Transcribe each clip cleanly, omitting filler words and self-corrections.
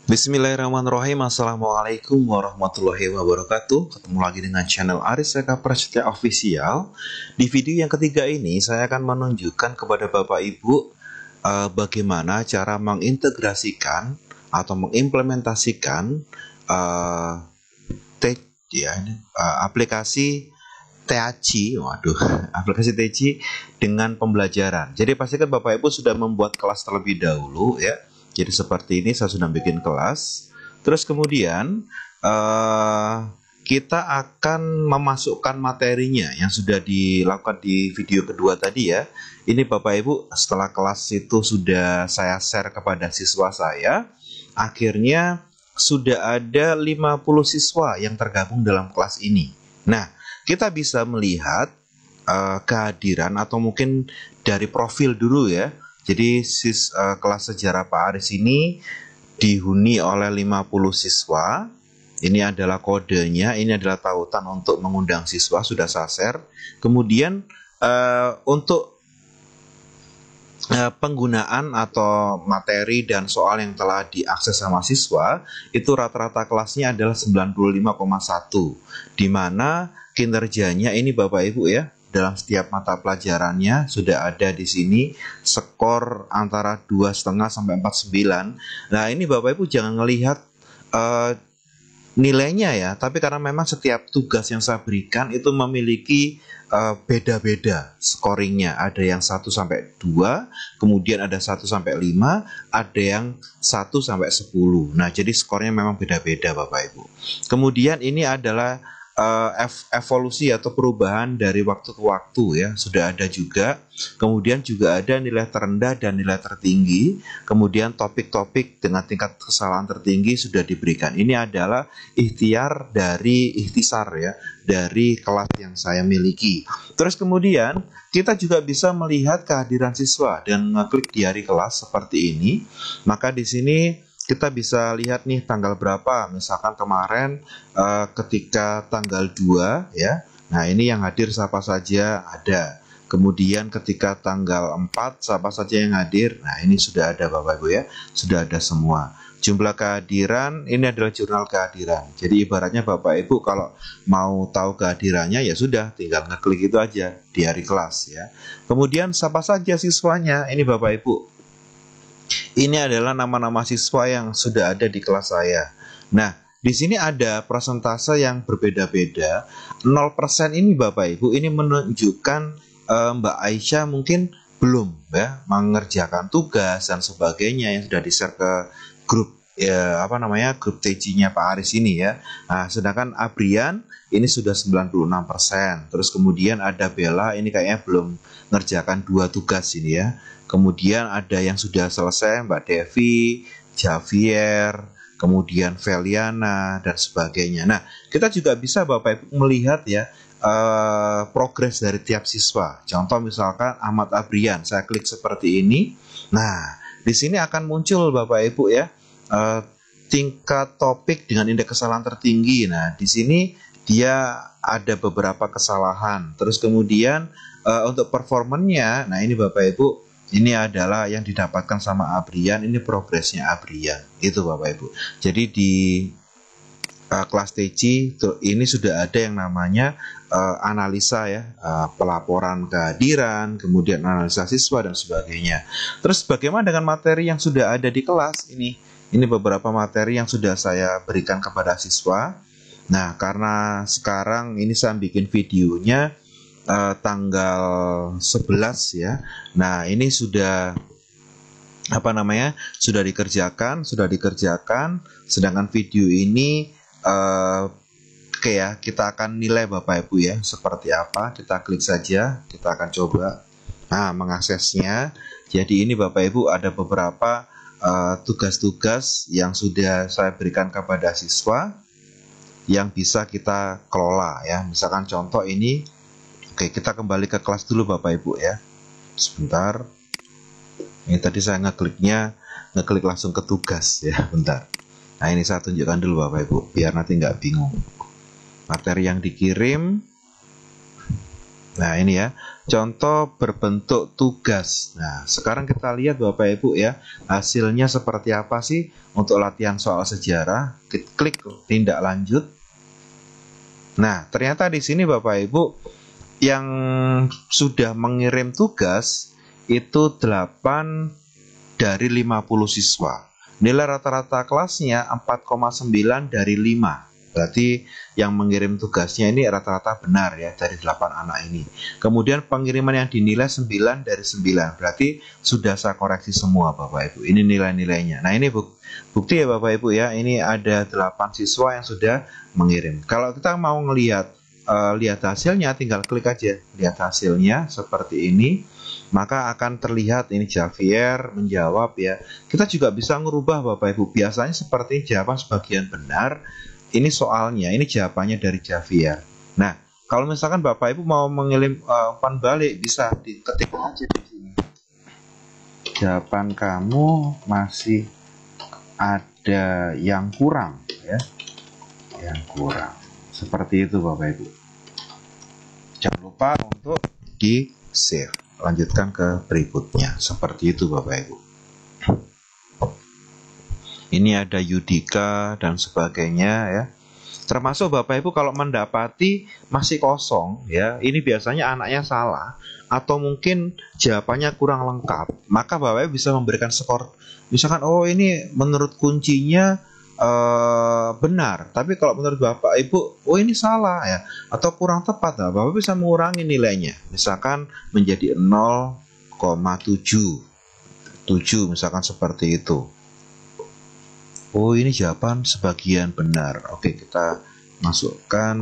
Bismillahirrahmanirrahim. Assalamualaikum warahmatullahi wabarakatuh. Ketemu lagi dengan channel Aris Eka Prasetya Official. Di video yang ketiga ini saya akan menunjukkan kepada Bapak Ibu bagaimana cara mengintegrasikan atau mengimplementasikan aplikasi Teachi, aplikasi Teachi dengan pembelajaran. Jadi pastikan Bapak Ibu sudah membuat kelas terlebih dahulu ya. Jadi seperti ini, saya sudah bikin kelas. Terus kemudian kita akan memasukkan materinya yang sudah dilakukan di video kedua tadi ya. Ini Bapak Ibu, setelah kelas itu sudah saya share kepada siswa saya, akhirnya sudah ada 50 siswa yang tergabung dalam kelas ini. Nah, kita bisa melihat kehadiran atau mungkin dari profil dulu ya. Jadi kelas sejarah Pak Aris ini dihuni oleh 50 siswa. Ini adalah kodenya, ini adalah tautan untuk mengundang siswa, sudah saya share. Kemudian untuk penggunaan atau materi dan soal yang telah diakses sama siswa, itu rata-rata kelasnya adalah 95,1. Di mana kinerjanya ini Bapak Ibu ya, dalam setiap mata pelajarannya sudah ada di sini skor antara 2,5 sampai 4,9. Nah, ini Bapak Ibu jangan melihat nilainya ya, tapi karena memang setiap tugas yang saya berikan itu memiliki beda-beda scoringnya. Ada yang 1 sampai 2, kemudian ada 1 sampai 5, ada yang 1 sampai 10. Nah, jadi skornya memang beda-beda Bapak Ibu. Kemudian ini adalah evolusi atau perubahan dari waktu ke waktu ya, sudah ada juga. Kemudian juga ada nilai terendah dan nilai tertinggi. Kemudian topik-topik dengan tingkat kesalahan tertinggi sudah diberikan. Ini adalah ikhtiar dari ikhtisar ya, dari kelas yang saya miliki. Terus kemudian kita juga bisa melihat kehadiran siswa dan ngeklik di hari kelas seperti ini. Maka di sini kita bisa lihat nih tanggal berapa, misalkan kemarin ketika tanggal 2 ya. Nah, ini yang hadir siapa saja ada. Kemudian ketika tanggal 4 siapa saja yang hadir. Nah, ini sudah ada Bapak Ibu ya, sudah ada semua. Jumlah kehadiran ini adalah jurnal kehadiran. Jadi ibaratnya Bapak Ibu kalau mau tahu kehadirannya ya sudah tinggal ngeklik itu aja di hari kelas ya. Kemudian siapa saja siswanya, ini Bapak Ibu. Ini adalah nama-nama siswa yang sudah ada di kelas saya. Nah, di sini ada persentase yang berbeda-beda. 0% ini Bapak Ibu, ini menunjukkan Mbak Aisyah mungkin belum ya mengerjakan tugas dan sebagainya yang sudah di-share ke grup grup TC-nya Pak Aris ini ya. Nah, sedangkan Abrian ini sudah 96%. Terus kemudian ada Bella, ini kayaknya belum ngerjakan 2 tugas ini ya. Kemudian ada yang sudah selesai, Mbak Devi, Javier, kemudian Veliana, dan sebagainya. Nah, kita juga bisa Bapak Ibu melihat ya progres dari tiap siswa. Contoh misalkan Ahmad Abrian, saya klik seperti ini. Nah, di sini akan muncul Bapak Ibu ya tingkat topik dengan indeks kesalahan tertinggi. Nah, di sini dia ada beberapa kesalahan. Terus kemudian untuk performanya, nah ini Bapak Ibu, ini adalah yang didapatkan sama Abrian, ini progresnya Abrian, itu Bapak Ibu. Jadi di kelas TC ini sudah ada yang namanya analisa ya, pelaporan kehadiran, kemudian analisa siswa dan sebagainya. Terus bagaimana dengan materi yang sudah ada di kelas ini? Ini beberapa materi yang sudah saya berikan kepada siswa. Nah, karena sekarang ini saya bikin videonya tanggal 11 ya. Nah, ini sudah sudah dikerjakan, sedangkan video ini oke ya, kita akan nilai Bapak Ibu ya seperti apa. Kita klik saja, kita akan coba mengaksesnya. Jadi ini Bapak Ibu ada beberapa tugas-tugas yang sudah saya berikan kepada siswa yang bisa kita kelola ya. Misalkan contoh ini. Oke, kita kembali ke kelas dulu Bapak Ibu ya. Sebentar. Ini tadi saya ngeklik langsung ke tugas ya, bentar. Nah, ini saya tunjukkan dulu Bapak Ibu biar nanti nggak bingung. Materi yang dikirim. Nah ini ya, contoh berbentuk tugas. Nah sekarang kita lihat Bapak Ibu ya, hasilnya seperti apa sih untuk latihan soal sejarah. Klik tindak lanjut. Nah ternyata di sini Bapak Ibu yang sudah mengirim tugas itu 8 dari 50 siswa. Nilai rata-rata kelasnya 4,9 dari 5. Berarti yang mengirim tugasnya ini rata-rata benar ya dari 8 anak ini. Kemudian pengiriman yang dinilai 9 dari 9. Berarti sudah saya koreksi semua Bapak Ibu. Ini nilai-nilainya. Nah ini bukti ya Bapak Ibu ya. Ini ada 8 siswa yang sudah mengirim. Kalau kita mau lihat hasilnya, tinggal klik aja. Lihat hasilnya seperti ini. Maka akan terlihat ini Javier menjawab ya. Kita juga bisa merubah Bapak Ibu. Biasanya seperti jawaban sebagian benar. Ini soalnya, ini jawabannya dari Javier. Nah, kalau misalkan Bapak Ibu mau mengirim umpan balik, bisa diketik aja di sini. Jawaban kamu masih ada yang kurang ya. Yang kurang. Seperti itu Bapak Ibu. Jangan lupa untuk di-save. Lanjutkan ke berikutnya. Seperti itu Bapak Ibu. Ini ada Yudika dan sebagainya ya. Termasuk Bapak Ibu kalau mendapati masih kosong ya, ini biasanya anaknya salah atau mungkin jawabannya kurang lengkap, maka Bapak Ibu bisa memberikan skor. Misalkan oh ini menurut kuncinya benar, tapi kalau menurut Bapak Ibu oh ini salah ya atau kurang tepat, nah, Bapak bisa mengurangi nilainya. Misalkan menjadi 0,7 misalkan seperti itu. Oh ini jawaban sebagian benar. Oke kita masukkan.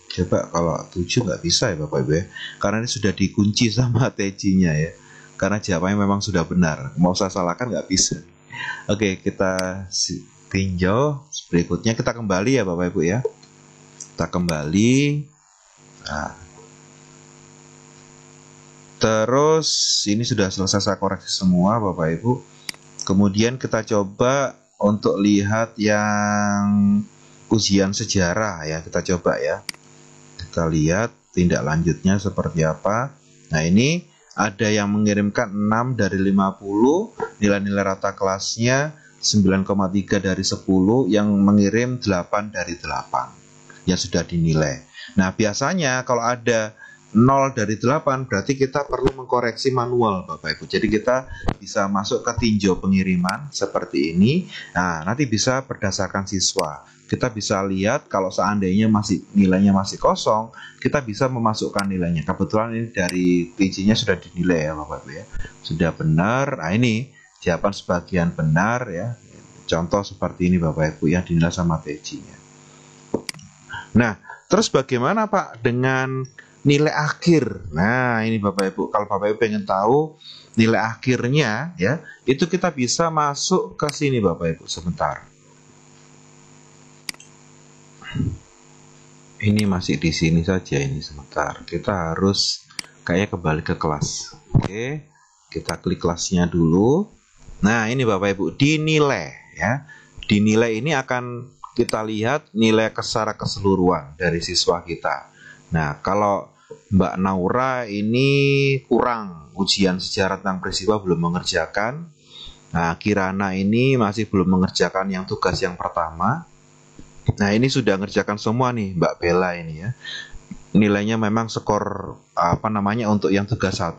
Coba kalau 7 nggak bisa ya Bapak Ibu ya, karena ini sudah dikunci sama TJ-nya ya, karena jawabannya memang sudah benar. Mau saya salahkan nggak bisa. Oke kita tinjau. Berikutnya kita kembali ya Bapak Ibu ya. Kita kembali. Nah. Terus ini sudah selesai saya koreksi semua Bapak Ibu. Kemudian kita coba untuk lihat yang ujian sejarah ya, kita coba ya. Kita lihat tindak lanjutnya seperti apa. Nah ini ada yang mengirimkan 6 dari 50, nilai-nilai rata kelasnya 9,3 dari 10, yang mengirim 8 dari 8 yang sudah dinilai. Nah biasanya kalau ada 0 dari 8 berarti kita perlu mengkoreksi manual Bapak Ibu. Jadi kita bisa masuk ke tinjau pengiriman seperti ini. Nah nanti bisa berdasarkan siswa. Kita bisa lihat kalau seandainya nilainya masih kosong, kita bisa memasukkan nilainya. Kebetulan ini dari TJ-nya sudah dinilai ya Bapak Ibu ya. Sudah benar. Nah ini jawaban sebagian benar ya. Contoh seperti ini Bapak Ibu yang dinilai sama TJ-nya. Nah terus bagaimana Pak dengan nilai akhir? Nah ini Bapak Ibu, kalau Bapak Ibu pengen tahu nilai akhirnya ya, itu kita bisa masuk ke sini Bapak Ibu. Sebentar, ini masih di sini saja ini. Sebentar, kita harus kayak kembali ke kelas. Oke, kita klik kelasnya dulu. Nah ini Bapak Ibu, dinilai ya. Dinilai ini akan kita lihat nilai secara keseluruhan dari siswa kita. Nah kalau Mbak Naura ini kurang, ujian sejarah tentang peristiwa belum mengerjakan. Nah Kirana ini masih belum mengerjakan yang tugas yang pertama. Nah ini sudah mengerjakan semua nih Mbak Bella ini ya. Nilainya memang skor untuk yang tugas 1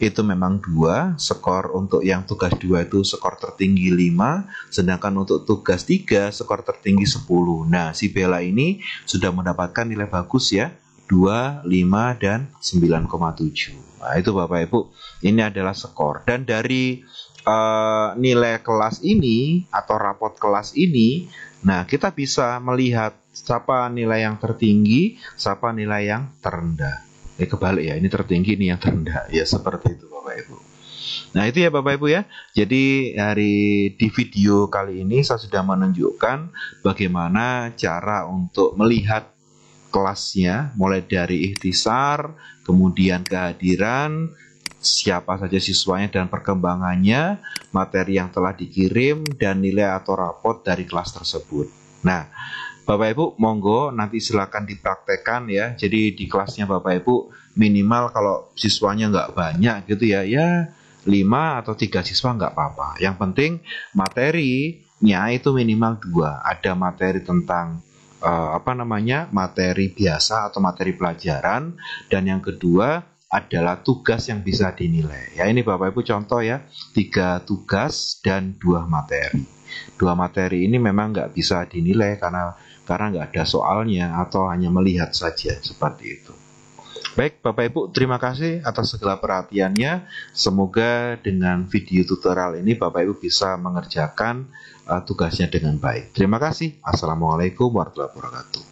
itu memang 2, skor untuk yang tugas 2 itu skor tertinggi 5, sedangkan untuk tugas 3 skor tertinggi 10. Nah si Bella ini sudah mendapatkan nilai bagus ya, 2, 5, dan 9,7. Nah itu Bapak Ibu, ini adalah skor. Dan dari nilai kelas ini atau rapot kelas ini, nah kita bisa melihat siapa nilai yang tertinggi, siapa nilai yang terendah. Kebalik ya, ini tertinggi, ini yang terendah. Ya seperti itu Bapak Ibu. Nah itu ya Bapak Ibu ya. Jadi di video kali ini saya sudah menunjukkan bagaimana cara untuk melihat kelasnya, mulai dari ikhtisar, kemudian kehadiran, siapa saja siswanya dan perkembangannya, materi yang telah dikirim, dan nilai atau rapot dari kelas tersebut. Nah Bapak Ibu monggo nanti silakan dipraktekkan ya. Jadi di kelasnya Bapak Ibu minimal kalau siswanya nggak banyak gitu ya, ya 5 atau 3 siswa nggak apa-apa. Yang penting materinya itu minimal 2. Ada materi tentang materi biasa atau materi pelajaran, dan yang kedua adalah tugas yang bisa dinilai. Ya ini Bapak Ibu contoh ya, 3 tugas dan 2 materi. 2 materi ini memang nggak bisa dinilai karena nggak ada soalnya atau hanya melihat saja seperti itu. Baik Bapak Ibu, terima kasih atas segala perhatiannya. Semoga dengan video tutorial ini Bapak Ibu bisa mengerjakan tugasnya dengan baik. Terima kasih. Assalamualaikum warahmatullahi wabarakatuh.